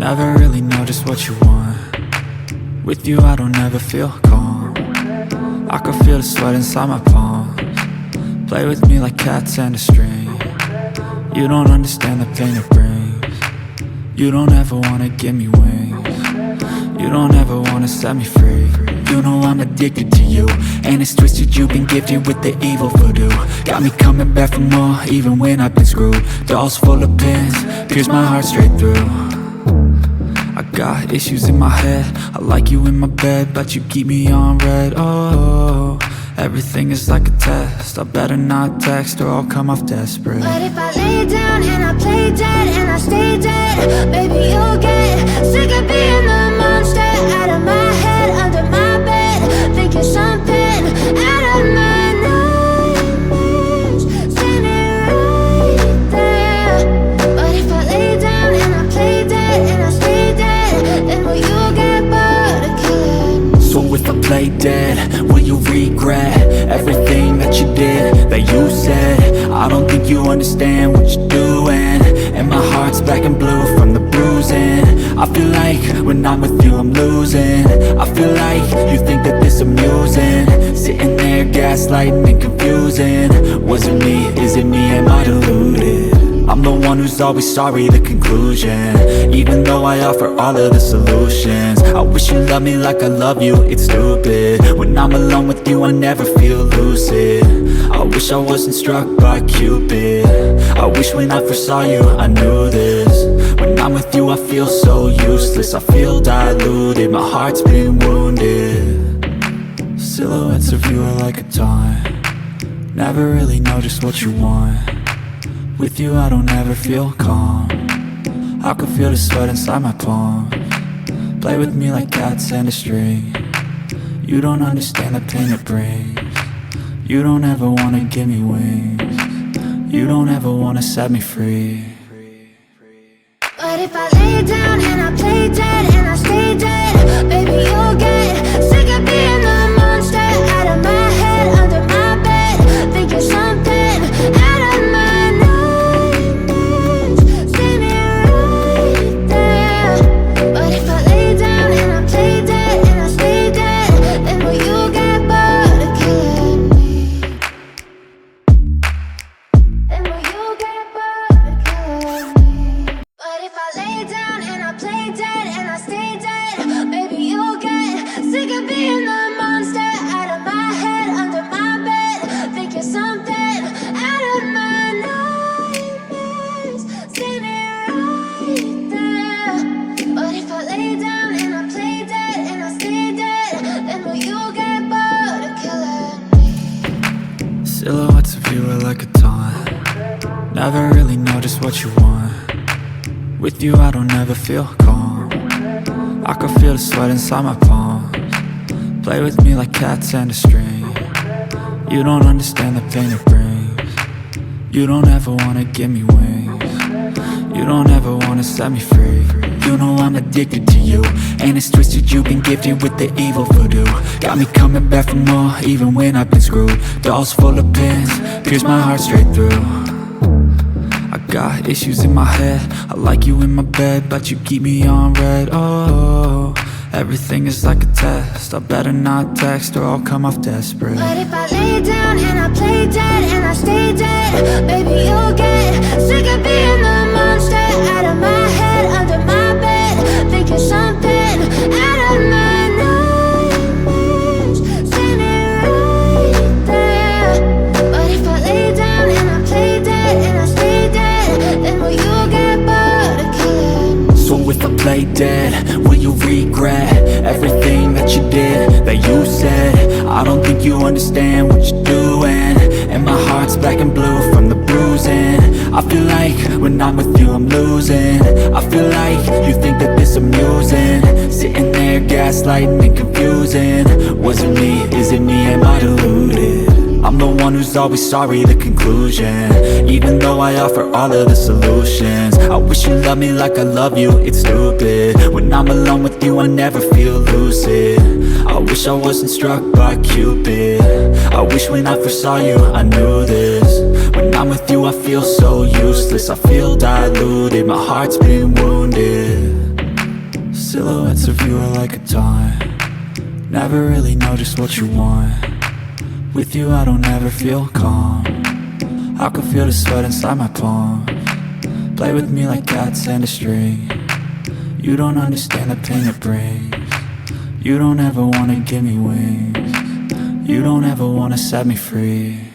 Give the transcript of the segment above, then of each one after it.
Never really know just what you want. With you I don't ever feel calm. I can feel the sweat inside my palms. Play with me like cats and a string. You don't understand the pain it brings. You don't ever wanna give me wings. You don't ever wanna set me free. You know I'm addicted to you, and it's twisted, you've been gifted with the evil voodoo. Got me coming back for more, even when I've been screwed. Dolls full of pins, pierce my heart straight through. I got issues in my head, I like you in my bed, but you keep me on red. Oh, everything is like a test, I better not text or I'll come off desperate. But if I lay down and I play dead and I stay dead, baby you'll get sick of being the monster out of my head, under my bed, thinking something out of my nightmares, standing right there. But if I lay down and I play dead and I stay dead, then will you get bored of killing me? So if I play dead, will you regret everything that you did, that you said? I don't think you understand what you're doing, and my heart's black and blue from the bruising. I feel like when I'm with you I'm losing. I feel like you think that this amusing, sitting there gaslighting and confusing. Was it me? Is it me? Am I deluded? I'm the one who's always sorry, the conclusion, even though I offer all of the solutions. I wish you loved me like I love you, it's stupid. When I'm alone with you I never feel lucid. I wish I wasn't struck by Cupid. I wish when I first saw you I knew this. When I'm with you I feel so useless, I feel diluted, my heart's been wounded. Silhouettes of you are like a taunt. Never really know just what you want. With you I don't ever feel calm. I can feel the sweat inside my palms. Play with me like cats and a string. You don't understand the pain it brings. You don't ever wanna give me wings. You don't ever wanna set me free. But if I lay down and I play dead and I stay dead, baby you'll get sick of being the monster out of my head, under my bed, thinking something out of my nightmares, standing right there. But if I lay down and I play dead and I stay dead, then will you get bored of killing me? Then will you get bored of killing me? But if I lay down and I play dead and I stay dead, baby you'll get sick of being the monster out of my head, under my bed, thinking something out of my nightmares, standing right there. But if I lay down and I play dead and I stay dead, then will you get bored of killing me? Silhouettes of you are like a taunt. Never really know just what you want. With you I don't ever feel calm. I can feel the sweat inside my palms. Play with me like cats and a string. You don't understand the pain it brings. You don't ever wanna give me wings. You don't ever wanna set me free. You know I'm addicted to you, and it's twisted, you've been gifted with the evil voodoo. Got me coming back for more, even when I've been screwed. Dolls full of pins, pierce my heart straight through. I got issues in my head, I like you in my bed, but you keep me on red. Oh, everything is like a test, I better not text or I'll come off desperate. But if I lay down and I play dead and I stay dead, baby you'll get sick of being the monster out of my head, under my bed, thinking something out of my nightmares, standing right there. But if I lay down and I play dead and I stay dead, then will you get bored of killing me? So if I play dead, will you regret everything that you did, that you said? I don't think you understand what you're doing, and my heart's black and blue from the bruising. I feel like when I'm with you I'm losing. I feel like you think that this amusing, sitting there gaslighting and confusing. Was it me? Is it me? Am I deluded? I'm the one who's always sorry, the conclusion, even though I offer all of the solutions. I wish you loved me like I love you, it's stupid. When I'm alone with you I never feel lucid. I wish I wasn't struck by Cupid. I wish when I first saw you I knew this. When I'm with you I feel so useless, I feel diluted, my heart's been wounded. Silhouettes of you are like a taunt. Never really know just what you want. With you I don't ever feel calm. I can feel the sweat inside my palms. Play with me like cats and a string. You don't understand the pain it brings. You don't ever wanna give me wings. You don't ever wanna set me free.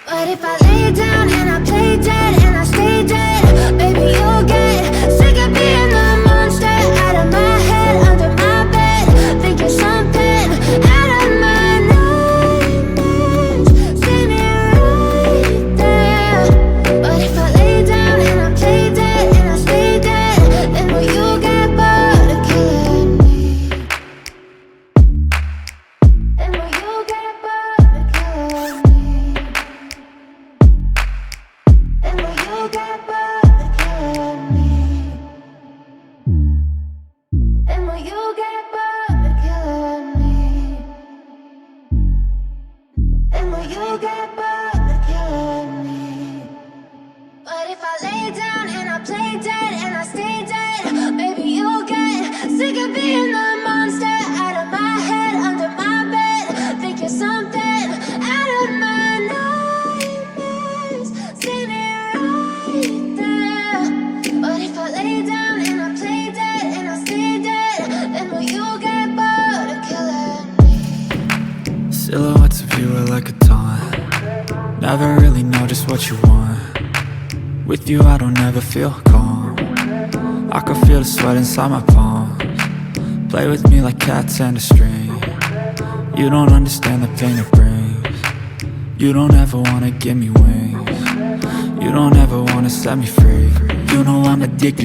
But if I lay down and I play dead and I stay dead, baby, you'll get sick of being the monster out of my head, under my bed, thinking something out of my nightmares. See me right there. But if I lay down and I play dead and I stay dead, then will you get bored of killing me? Then will you get bored of killing me? And will you get bored of killing me? And will you get bored of killing me? And will you get bored of killing me? But if I lay down and I play dead and I stay dead, baby, you'll get sick of being the monster out of my head, under my bed, thinking something out of my nightmares. See me right there. But if I lay down and I play dead and I stay dead, then will you get bored of killing me? Silhouettes of you are like a taunt. Never really know just what you want. With you I don't ever feel calm. I can feel the sweat inside my palms. Play with me like cats and a string. You don't understand the pain it brings. You don't ever wanna give me wings. You don't ever wanna set me free. You know I'm addicted